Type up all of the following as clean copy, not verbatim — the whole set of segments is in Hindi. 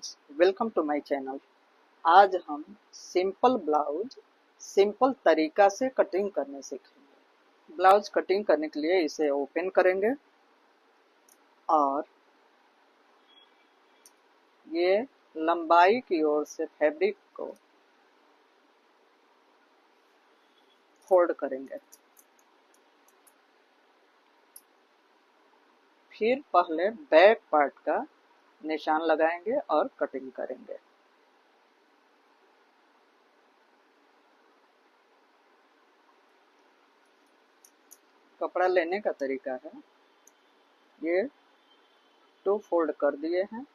Friends, welcome to my channel. आज हम सिंपल ब्लाउज सिंपल तरीका से कटिंग करने सीखेंगे। ब्लाउज कटिंग करने के लिए इसे ओपन करेंगे और ये लंबाई की ओर से फैब्रिक को फोल्ड करेंगे। फिर पहले बैक पार्ट का निशान लगाएंगे और कटिंग करेंगे। कपड़ा लेने का तरीका है, ये 2 फोल्ड कर दिए हैं।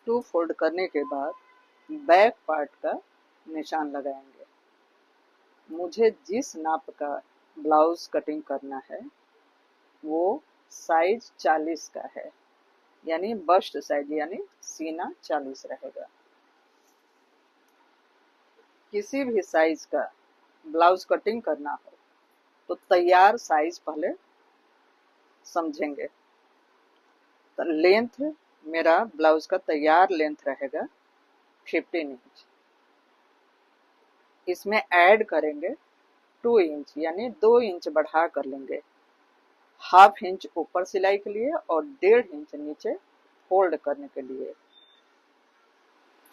टू फोल्ड करने के बाद बैक पार्ट का निशान लगाएंगे। मुझे जिस नाप का ब्लाउज कटिंग करना है वो साइज 40 का है, यानी बस्ट साइज यानी सीना 40 रहेगा। किसी भी साइज का ब्लाउज कटिंग करना हो तो तैयार साइज पहले समझेंगे। तो लेंथ, मेरा ब्लाउज का तैयार लेंथ रहेगा 15 इंच। इसमें ऐड करेंगे 2 इंच, यानी 2 इंच बढ़ा कर लेंगे। हाफ इंच ऊपर सिलाई के लिए और 1.5 इंच नीचे फोल्ड करने के लिए।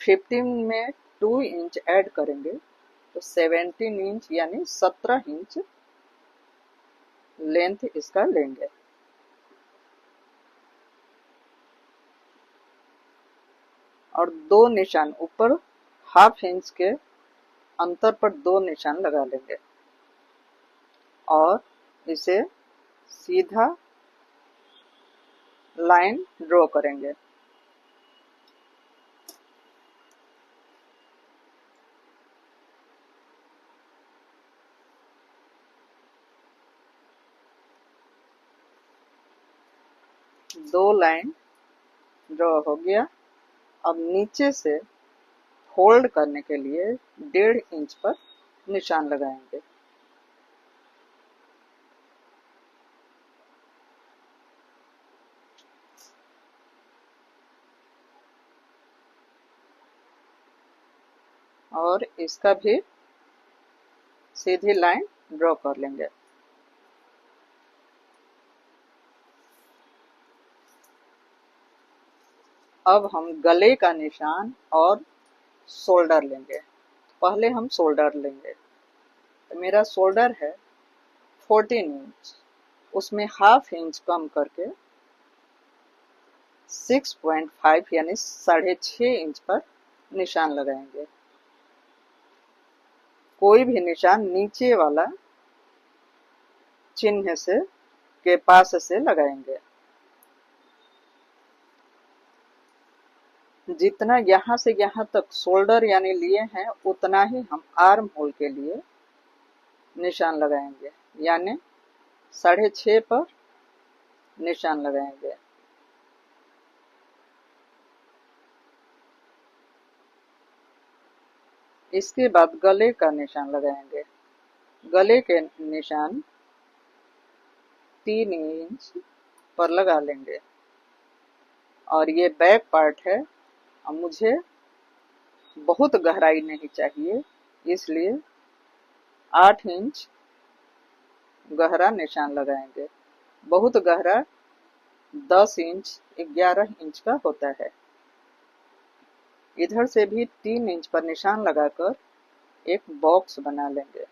15 में 2 इंच ऐड करेंगे तो 17 इंच यानी 17 इंच लेंथ इसका लेंगे। और 2 निशान ऊपर हाफ इंच के अंतर पर 2 निशान लगा लेंगे और इसे सीधा लाइन ड्रॉ करेंगे। दो लाइन ड्रॉ हो गया। अब नीचे से फोल्ड करने के लिए 1.5 इंच पर निशान लगाएंगे। और इसका भी सीधी लाइन ड्रॉ कर लेंगे। अब हम गले का निशान और शोल्डर लेंगे। पहले हम शोल्डर लेंगे। तो मेरा शोल्डर है 14 इंच, उसमें हाफ इंच कम करके 6.5 यानी 6.5 इंच पर निशान लगाएंगे। कोई भी निशान नीचे वाला चिन्ह से के पास से लगाएंगे। जितना यहाँ से यहाँ तक शोल्डर यानी लिए हैं उतना ही हम आर्म होल के लिए निशान लगाएंगे, यानी 6.5 पर निशान लगाएंगे। इसके बाद गले का निशान लगाएंगे। गले के निशान 3 इंच पर लगा लेंगे। और ये बैक पार्ट है, अब मुझे बहुत गहराई नहीं चाहिए, इसलिए 8 इंच गहरा निशान लगाएंगे। बहुत गहरा 10 इंच 11 इंच का होता है। इधर से भी 3 इंच पर निशान लगाकर एक बॉक्स बना लेंगे।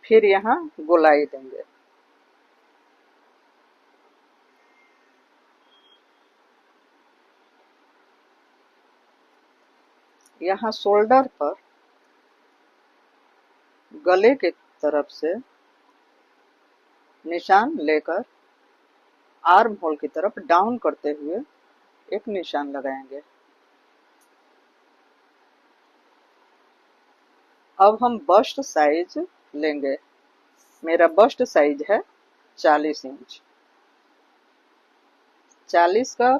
फिर यहाँ गोलाई देंगे। यहाँ शोल्डर पर गले के तरफ से निशान लेकर आर्म होल की तरफ डाउन करते हुए एक निशान लगाएंगे। अब हम बस्ट साइज लेंगे। मेरा बस्ट साइज है 40 इंच। 40 का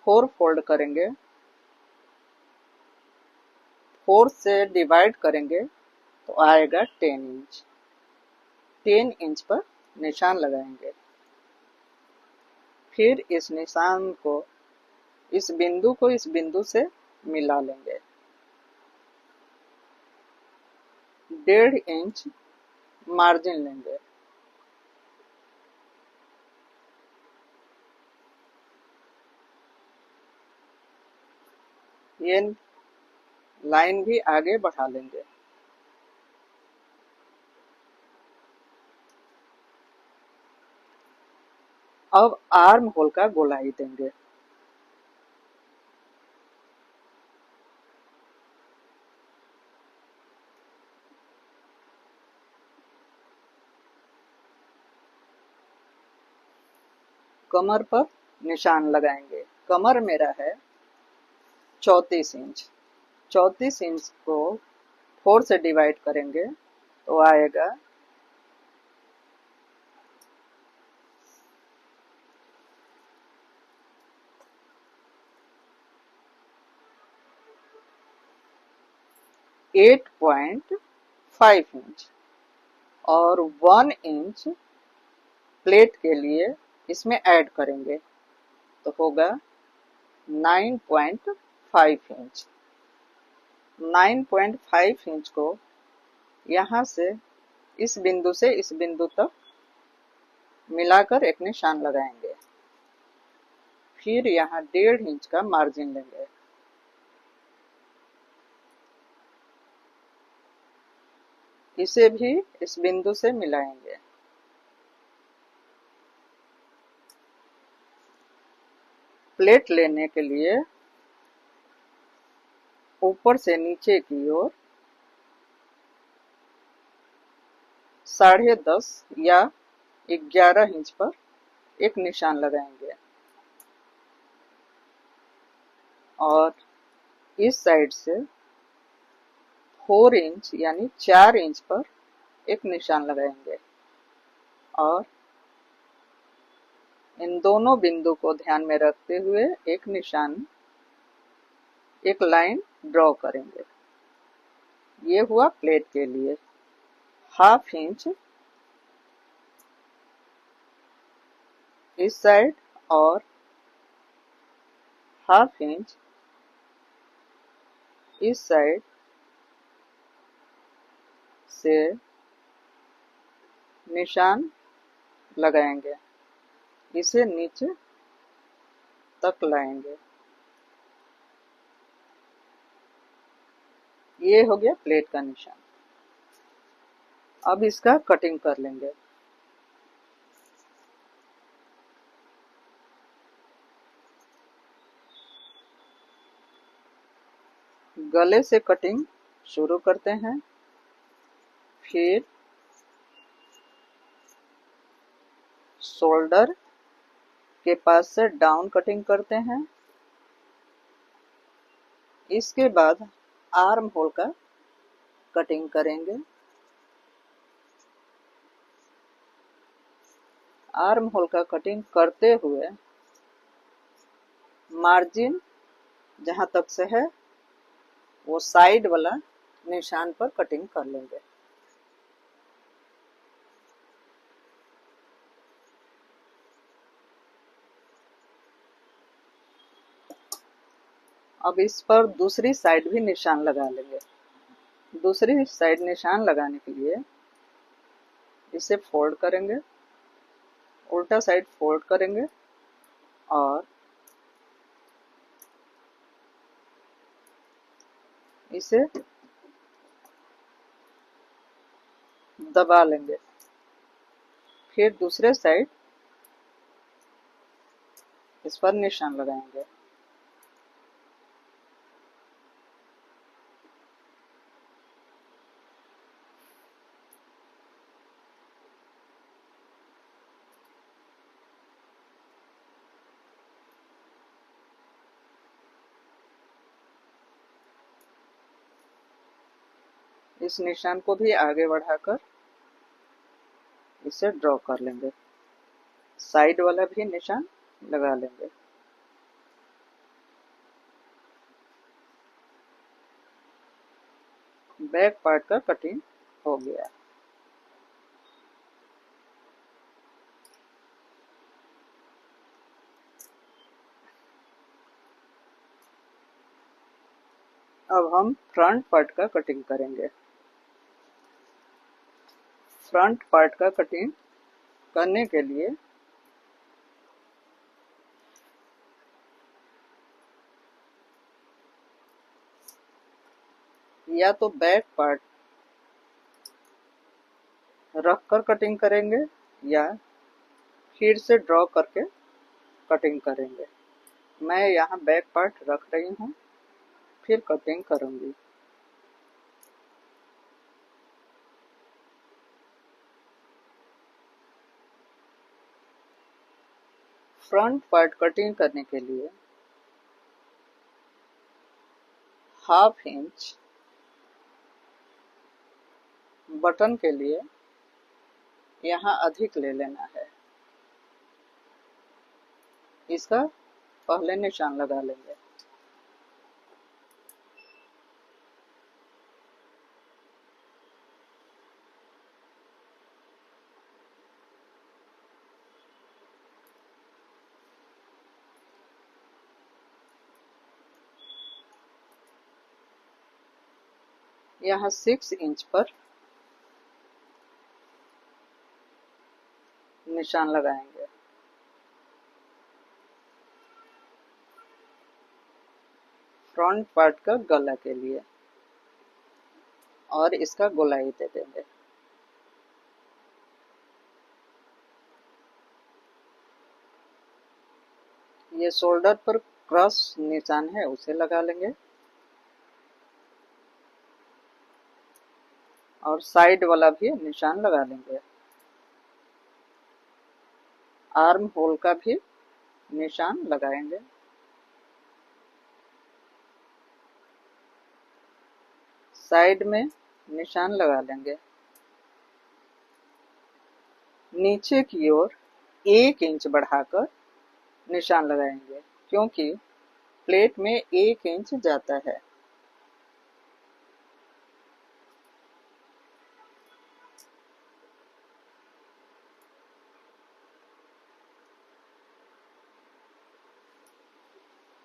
4 फोल्ड करेंगे 4 से डिवाइड करेंगे तो आएगा 10 इंच। 10 इंच पर निशान लगाएंगे। फिर इस निशान को, इस बिंदु को इस बिंदु से मिला लेंगे। 1.5 इंच मार्जिन लेंगे। ये लाइन भी आगे बढ़ा लेंगे। अब आर्म होल का गोलाई देंगे। कमर पर निशान लगाएंगे। कमर मेरा है 34 इंच। 34 इंच को 4 से डिवाइड करेंगे तो आएगा 8.5 इंच। और 1 इंच प्लेट के लिए इसमें ऐड करेंगे तो होगा 9.5 इंच। 9.5 इंच को यहाँ से इस बिंदु से इस बिंदु तक मिलाकर एक निशान लगाएंगे। फिर यहाँ 1.5 इंच का मार्जिन लेंगे। इसे भी इस बिंदु से मिलाएंगे। प्लेट लेने के लिए ऊपर से नीचे की ओर 10.5 या 11 इंच पर एक निशान लगाएंगे और इस साइड से 4 इंच यानी 4 इंच पर एक निशान लगाएंगे और इन दोनों बिंदु को ध्यान में रखते हुए एक निशान, एक लाइन ड्रॉ करेंगे। ये हुआ प्लेट के लिए। 1/2 इंच इस साइड और 1/2 इंच इस साइड से निशान लगाएंगे। इसे नीचे तक लाएंगे। ये हो गया प्लेट का निशान। अब इसका कटिंग कर लेंगे। गले से कटिंग शुरू करते हैं, फिर शोल्डर के पास से डाउन कटिंग करते हैं। इसके बाद आर्म होल का कटिंग करेंगे। आर्म होल का कटिंग करते हुए मार्जिन जहां तक से है वो साइड वाला निशान पर कटिंग कर लेंगे। अब इस पर दूसरी साइड भी निशान लगा लेंगे। दूसरी साइड निशान लगाने के लिए इसे फोल्ड करेंगे, उल्टा साइड फोल्ड करेंगे और इसे दबा लेंगे। फिर दूसरे साइड इस पर निशान लगाएंगे। इस निशान को भी आगे बढ़ाकर इसे ड्रॉ कर लेंगे। साइड वाला भी निशान लगा लेंगे। बैक पार्ट का कटिंग हो गया। अब हम फ्रंट पार्ट का कटिंग करेंगे। फ्रंट पार्ट का कटिंग करने के लिए या तो बैक पार्ट रख कर कटिंग करेंगे या फिर से ड्रॉ करके कटिंग करेंगे। मैं यहाँ बैक पार्ट रख रही हूँ, फिर कटिंग करूंगी। फ्रंट पार्ट कटिंग करने के लिए 1/2 इंच बटन के लिए यहाँ अधिक ले लेना है। इसका पहले निशान लगा लेंगे। यहाँ 6 इंच पर निशान लगाएंगे। फ्रंट पार्ट का गला के लिए और इसका गोलाई दे देंगे। ये शोल्डर पर क्रॉस निशान है, उसे लगा लेंगे और साइड वाला भी निशान लगा लेंगे। आर्म होल का भी निशान लगाएंगे। साइड में निशान लगा लेंगे। नीचे की ओर 1 इंच बढ़ाकर निशान लगाएंगे, क्योंकि प्लेट में 1 इंच जाता है।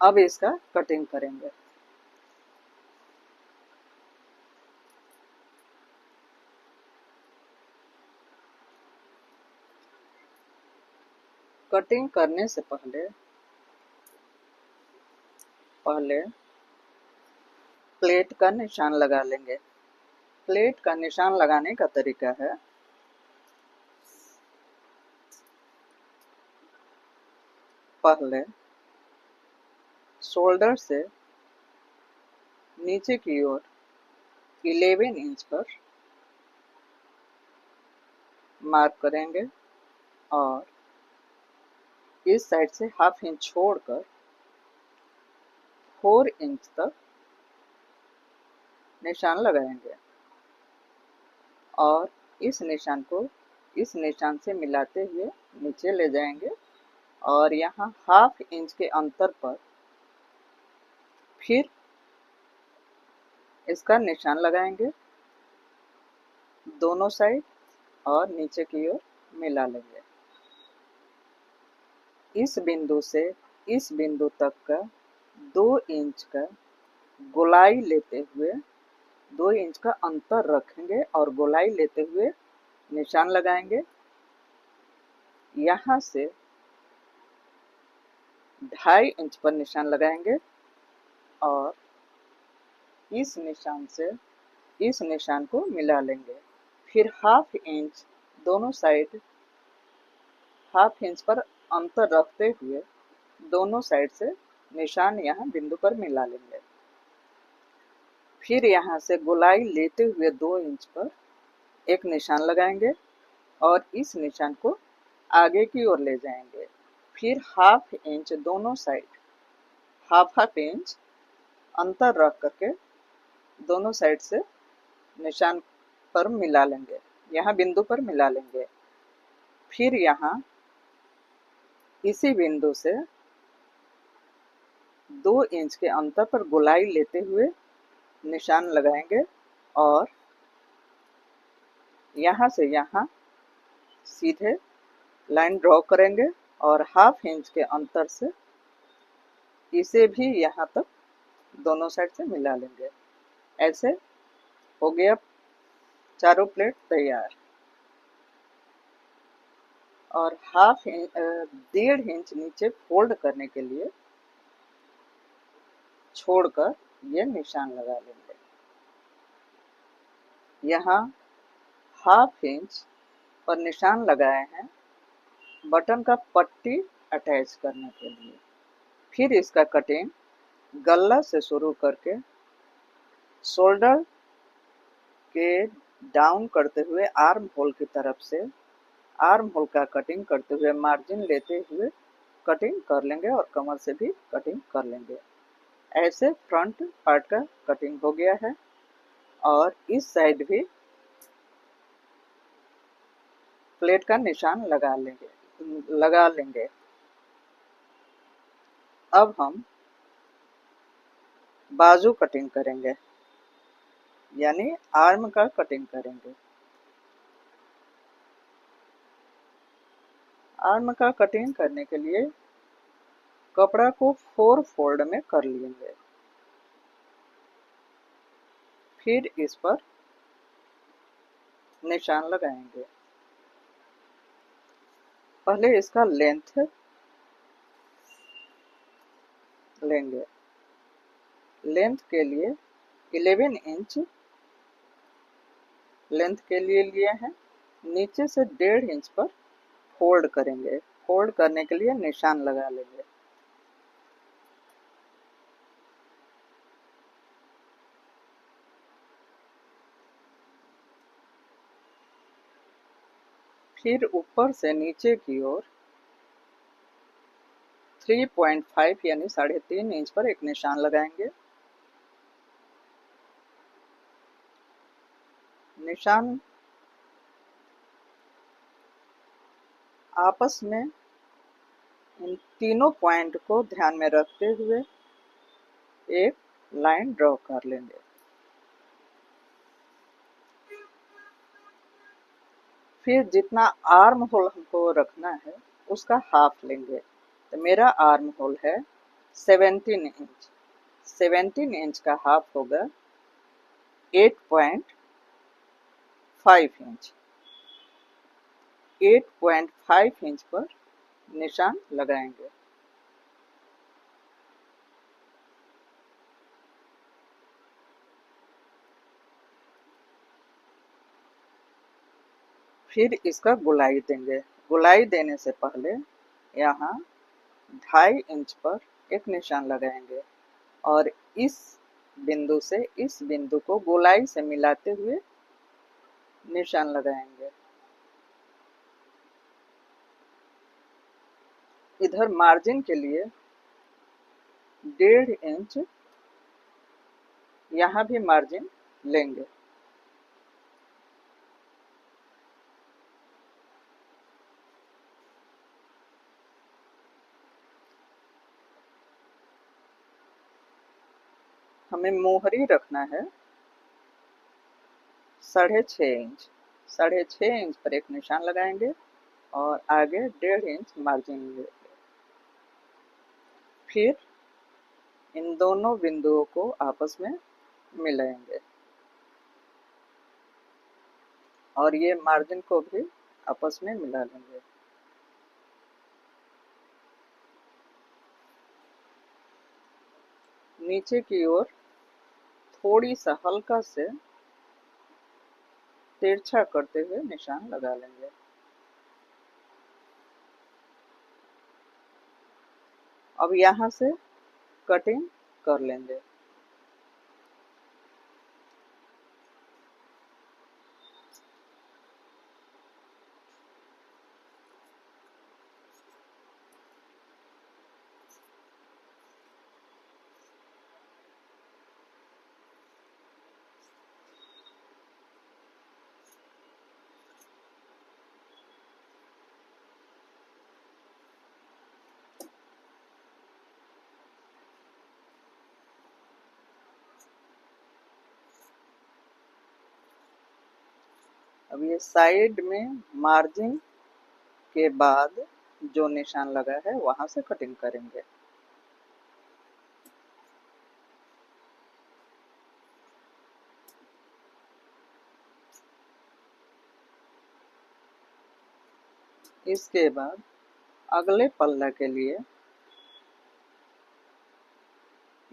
अब इसका कटिंग करेंगे। कटिंग करने से पहले प्लेट का निशान लगा लेंगे। प्लेट का निशान लगाने का तरीका है, पहले शोल्डर से नीचे की ओर 11 इंच पर मार्क करेंगे और इस साइड से 1/2 इंच छोड़कर 4 इंच तक निशान लगाएंगे और इस निशान से मिलाते हुए नीचे ले जाएंगे और यहाँ 1/2 इंच के अंतर पर फिर इसका निशान लगाएंगे दोनों साइड और नीचे की ओर मिला लेंगे। इस बिंदु से इस बिंदु तक का 2 इंच का गोलाई लेते हुए 2 इंच का अंतर रखेंगे और गोलाई लेते हुए निशान लगाएंगे। यहाँ से 2.5 इंच पर निशान लगाएंगे और इस निशान से इस निशान को मिला लेंगे। फिर 1/2 इंच दोनों साइड 1/2 इंच पर अंतर रखते हुए दोनों साइड से निशान यहाँ बिंदु पर मिला लेंगे। फिर यहाँ से गोलाई लेते हुए 2 इंच पर एक निशान लगाएंगे और इस निशान को आगे की ओर ले जाएंगे। फिर 1/2 इंच दोनों साइड 1/2 इंच अंतर रख करके दोनों साइड से निशान पर मिला लेंगे, यहाँ बिंदु पर मिला लेंगे। फिर यहाँ इसी बिंदु से 2 इंच के अंतर पर गोलाई लेते हुए निशान लगाएंगे और यहाँ से यहाँ सीधे लाइन ड्रॉ करेंगे और हाफ इंच के अंतर से इसे भी यहाँ तक दोनों साइड से मिला लेंगे। ऐसे हो गया चारों प्लेट तैयार। और हाफ इंच 1.5 इंच नीचे फोल्ड करने के लिए छोड़कर ये निशान लगा लेंगे। यहाँ हाफ इंच पर निशान लगाए हैं बटन का पट्टी अटैच करने के लिए। फिर इसका कटिंग गला से शुरू करके शोल्डर के डाउन करते हुए आर्म होल की तरफ से आर्म होल का कटिंग करते हुए मार्जिन लेते हुए कटिंग कर लेंगे और कमर से भी कटिंग कर लेंगे। ऐसे फ्रंट पार्ट का कटिंग हो गया है और इस साइड भी प्लेट का निशान लगा लेंगे। अब हम बाजू कटिंग करेंगे, यानी आर्म का कटिंग करेंगे। आर्म का कटिंग करने के लिए कपड़ा को 4 फोल्ड में कर लेंगे। फिर इस पर निशान लगाएंगे। पहले इसका लेंथ लेंगे। लेंथ के लिए 11 इंच लेंथ के लिए लिए हैं। नीचे से 1.5 इंच पर फोल्ड करेंगे। फोल्ड करने के लिए निशान लगा लेंगे। फिर ऊपर से नीचे की ओर 3.5 यानी 3.5 इंच पर एक निशान लगाएंगे। निशान आपस में इन तीनों पॉइंट को ध्यान में रखते हुए एक लाइन ड्रॉ कर लेंगे। फिर जितना आर्म होल हमको रखना है उसका हाफ लेंगे। तो मेरा आर्म होल है 17 इंच। 17 इंच का हाफ होगा 8.5 इंच। 8.5 इंच पर निशान लगाएंगे। फिर इसका गोलाई देंगे। गोलाई देने से पहले यहाँ 2.5 इंच पर एक निशान लगाएंगे और इस बिंदु से इस बिंदु को गोलाई से मिलाते हुए निशान लगाएंगे। इधर मार्जिन के लिए 1.5 इंच यहाँ भी मार्जिन लेंगे। हमें मोहरी रखना है 6.5 इंच। 6.5 इंच पर एक निशान लगाएंगे और आगे 1.5 इंच मार्जिन लेंगे। फिर इन दोनों बिंदुओं को आपस में मिलाएंगे और ये मार्जिन को भी आपस में मिला लेंगे। नीचे की ओर थोड़ी सा हल्का से तिरछा करते हुए निशान लगा लेंगे। अब यहाँ से कटिंग कर लेंगे। अब ये साइड में मार्जिन के बाद जो निशान लगा है वहां से कटिंग करेंगे। इसके बाद अगले पल्ला के लिए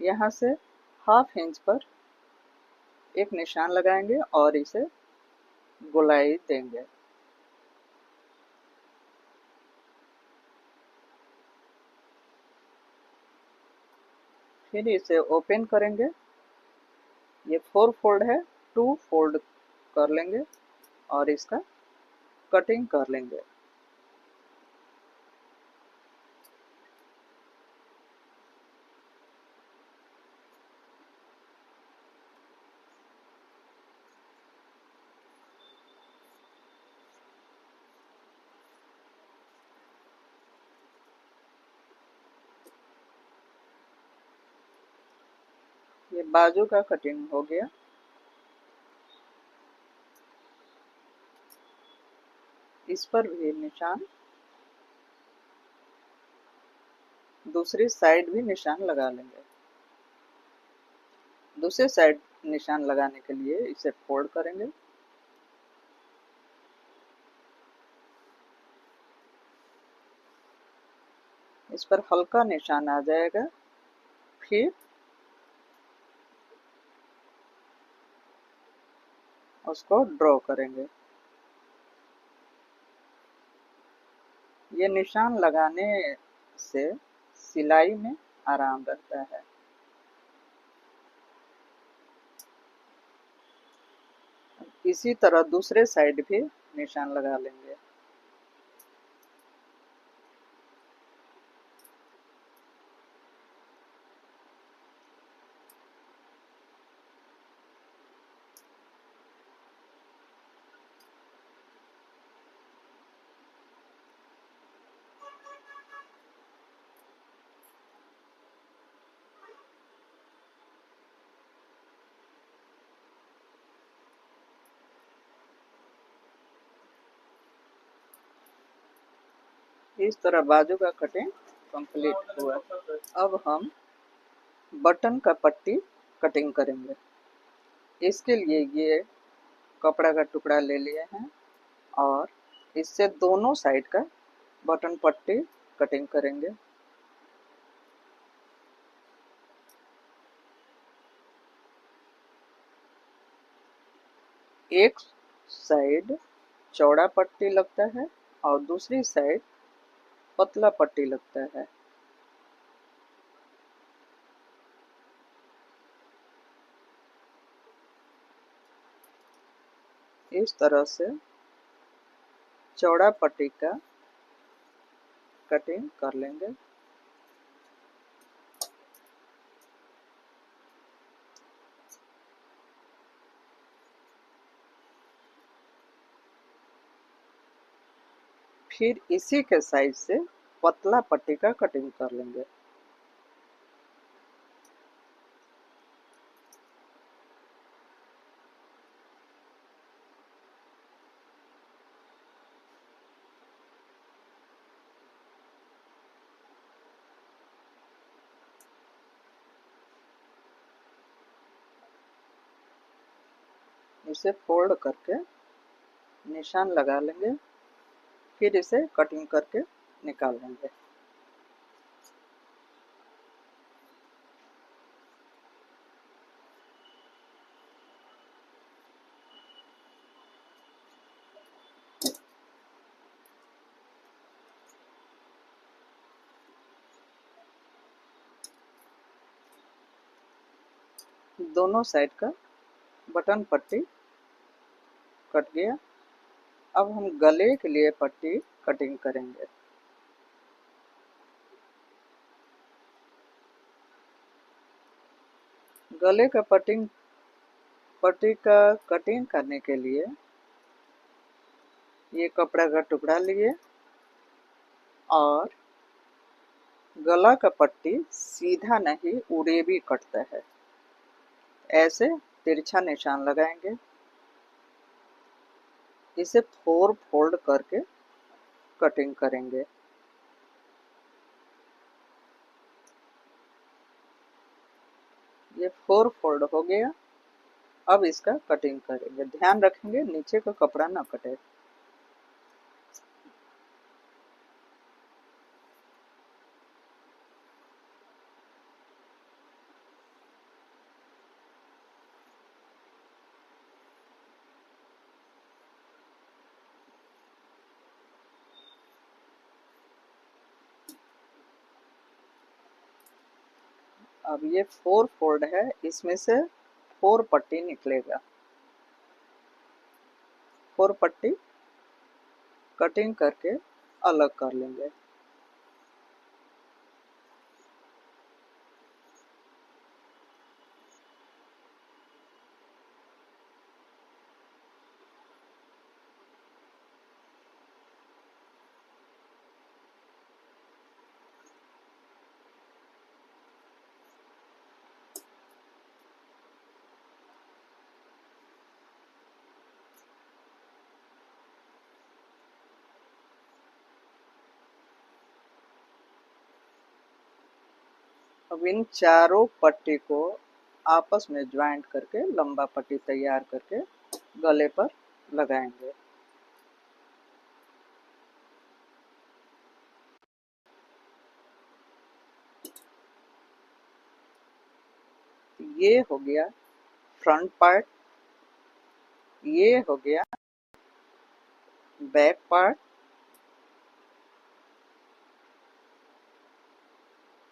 यहाँ से हाफ इंच पर एक निशान लगाएंगे और इसे गोलाई देंगे। फिर इसे ओपन करेंगे। ये 4 फोल्ड है, 2 फोल्ड कर लेंगे और इसका कटिंग कर लेंगे। ये बाजू का कटिंग हो गया। इस पर भी निशान, दूसरी साइड भी निशान लगा लेंगे। दूसरे साइड निशान लगाने के लिए इसे फोल्ड करेंगे। इस पर हल्का निशान आ जाएगा। फिर उसको ड्रॉ करेंगे। ये निशान लगाने से सिलाई में आराम रहता है। इसी तरह दूसरे साइड भी निशान लगा लेंगे। इस तरह बाजू का कटिंग कंप्लीट हुआ। अब हम बटन का पट्टी कटिंग करेंगे। इसके लिए ये कपड़ा का टुकड़ा ले लिए हैं और इससे दोनों साइड का बटन पट्टी कटिंग करेंगे। एक साइड चौड़ा पट्टी लगता है और दूसरी साइड पतला पट्टी लगता है। इस तरह से चौड़ा पट्टी का कटिंग कर लेंगे। फिर इसी के साइज से पतला पट्टी का कटिंग कर लेंगे। इसे फोल्ड करके निशान लगा लेंगे। फिर इसे कटिंग करके निकाल लेंगे। दोनों साइड का बटन पट्टी कट गया। अब हम गले के लिए पट्टी कटिंग करेंगे। गले का पट्टी का कटिंग करने के लिए ये कपड़ा का टुकड़ा लिए और गला का पट्टी सीधा नहीं उड़े भी कटता है, ऐसे तिरछा निशान लगाएंगे। इसे 4 फोल्ड करके कटिंग करेंगे। ये 4 फोल्ड हो गया। अब इसका कटिंग करेंगे। ध्यान रखेंगे नीचे का कपड़ा ना कटे। अब ये 4 फोल्ड है, इसमें से 4 पट्टी निकलेगा। 4 पट्टी कटिंग करके अलग कर लेंगे। अब इन चारों पट्टी को आपस में ज्वाइंट करके लंबा पट्टी तैयार करके गले पर लगाएंगे। ये हो गया फ्रंट पार्ट, ये हो गया बैक पार्ट।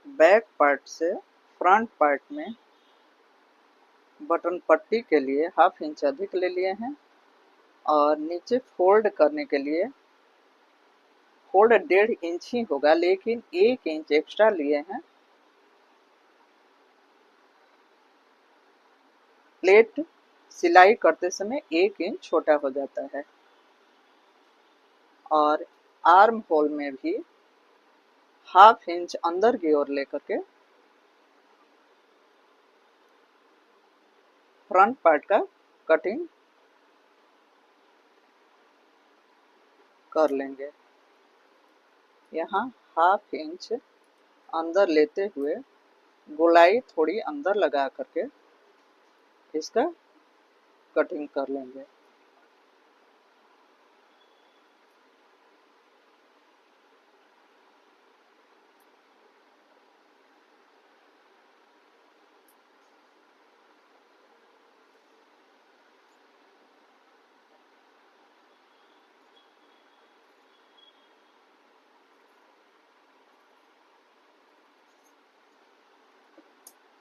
बैक पार्ट से फ्रंट पार्ट में बटन पट्टी के लिए 1/2 इंच अधिक ले लिए हैं और नीचे फोल्ड करने के लिए फोल्ड 1.5 इंच ही होगा, लेकिन 1 इंच एक्स्ट्रा लिए हैं। प्लेट सिलाई करते समय 1 इंच छोटा हो जाता है। और आर्म होल में भी 1/2 इंच अंदर की ओर लेकर के फ्रंट पार्ट का कटिंग कर लेंगे। यहाँ 1/2 इंच अंदर लेते हुए गोलाई थोड़ी अंदर लगा करके इसका कटिंग कर लेंगे।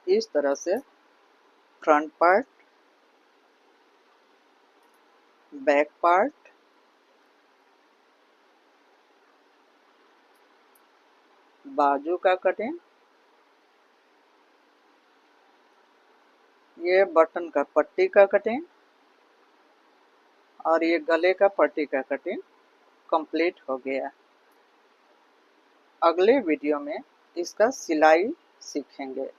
इस तरह से फ्रंट पार्ट, बैक पार्ट, बाजू का कटिंग, ये बटन का पट्टी का कटिंग और ये गले का पट्टी का कटिंग कंप्लीट हो गया। अगले वीडियो में इसका सिलाई सीखेंगे।